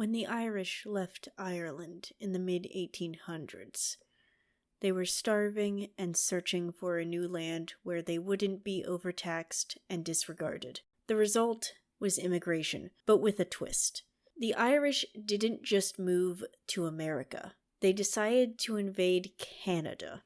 When the Irish left Ireland in the mid-1800s, they were starving and searching for a new land where they wouldn't be overtaxed and disregarded. The result was immigration, but with a twist. The Irish didn't just move to America. They decided to invade Canada.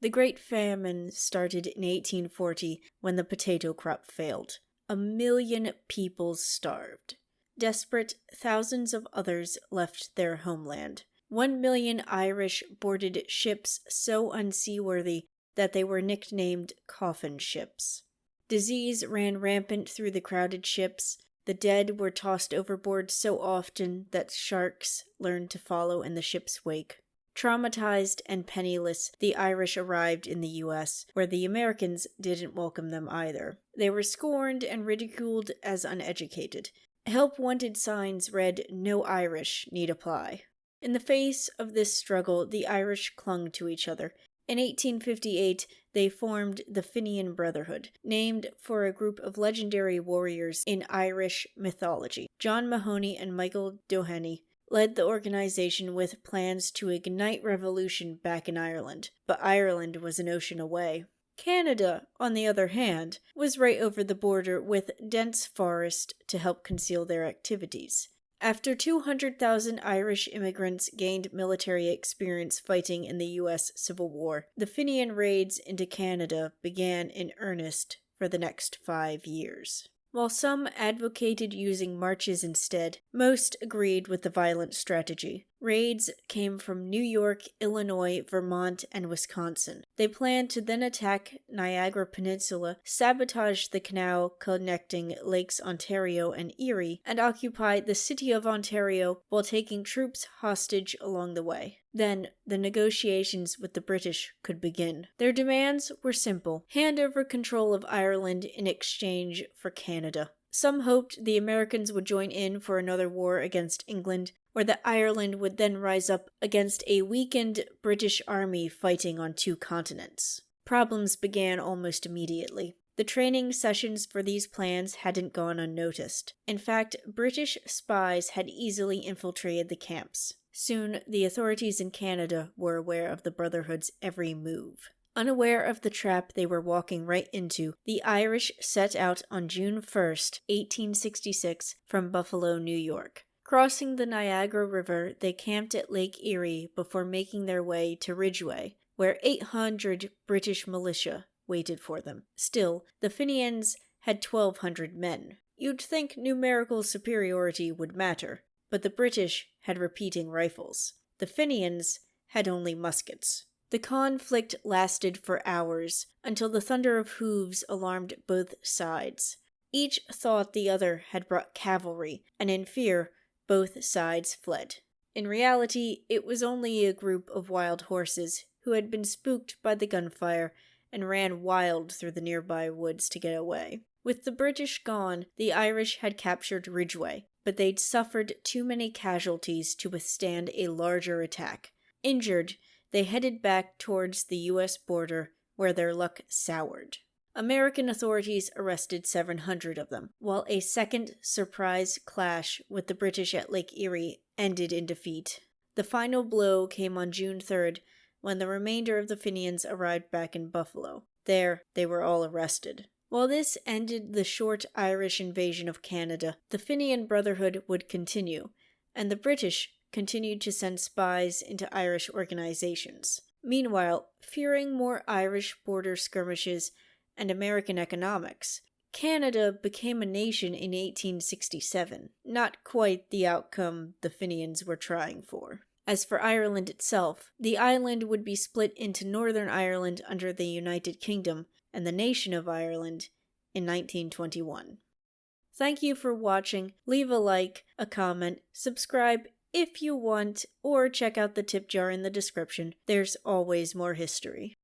The Great Famine started in 1840 when the potato crop failed. 1 million people starved. Desperate, thousands of others left their homeland. 1 million Irish boarded ships so unseaworthy that they were nicknamed coffin ships. Disease ran rampant through the crowded ships. The dead were tossed overboard so often that sharks learned to follow in the ship's wake. Traumatized and penniless, the Irish arrived in the U.S., where the Americans didn't welcome them either. They were scorned and ridiculed as uneducated. Help-wanted signs read, "No Irish need apply." In the face of this struggle, the Irish clung to each other. In 1858, they formed the Fenian Brotherhood, named for a group of legendary warriors in Irish mythology. John Mahony and Michael Doheny led the organization with plans to ignite revolution back in Ireland, but Ireland was an ocean away. Canada, on the other hand, was right over the border with dense forest to help conceal their activities. After 200,000 Irish immigrants gained military experience fighting in the U.S. Civil War, the Fenian raids into Canada began in earnest for the next 5 years. While some advocated using marches instead, most agreed with the violent strategy. Raids came from New York, Illinois, Vermont, and Wisconsin. They planned to then attack Niagara Peninsula, sabotage the canal connecting Lakes Ontario and Erie, and occupy the city of Ontario while taking troops hostage along the way. Then, the negotiations with the British could begin. Their demands were simple: hand over control of Ireland in exchange for Canada. Some hoped the Americans would join in for another war against England, or that Ireland would then rise up against a weakened British army fighting on 2 continents. Problems began almost immediately. The training sessions for these plans hadn't gone unnoticed. In fact, British spies had easily infiltrated the camps. Soon, the authorities in Canada were aware of the Brotherhood's every move. Unaware of the trap they were walking right into, the Irish set out on June 1st, 1866, from Buffalo, New York. Crossing the Niagara River, they camped at Lake Erie before making their way to Ridgeway, where 800 British militia waited for them. Still, the Fenians had 1,200 men. You'd think numerical superiority would matter, but the British had repeating rifles. The Fenians had only muskets. The conflict lasted for hours, until the thunder of hooves alarmed both sides. Each thought the other had brought cavalry, and in fear, both sides fled. In reality, it was only a group of wild horses who had been spooked by the gunfire and ran wild through the nearby woods to get away. With the British gone, the Irish had captured Ridgeway, but they'd suffered too many casualties to withstand a larger attack. Injured, they headed back towards the U.S. border, where their luck soured. American authorities arrested 700 of them, while a second surprise clash with the British at Lake Erie ended in defeat. The final blow came on June 3rd, when the remainder of the Fenians arrived back in Buffalo. There, they were all arrested. While this ended the short Irish invasion of Canada, the Fenian Brotherhood would continue, and the British continued to send spies into Irish organizations. Meanwhile, fearing more Irish border skirmishes and American economics, Canada became a nation in 1867, not quite the outcome the Fenians were trying for. As for Ireland itself, the island would be split into Northern Ireland under the United Kingdom and the nation of Ireland in 1921. Thank you for watching. Leave a like, a comment, subscribe if you want, or check out the tip jar in the description. There's always more history.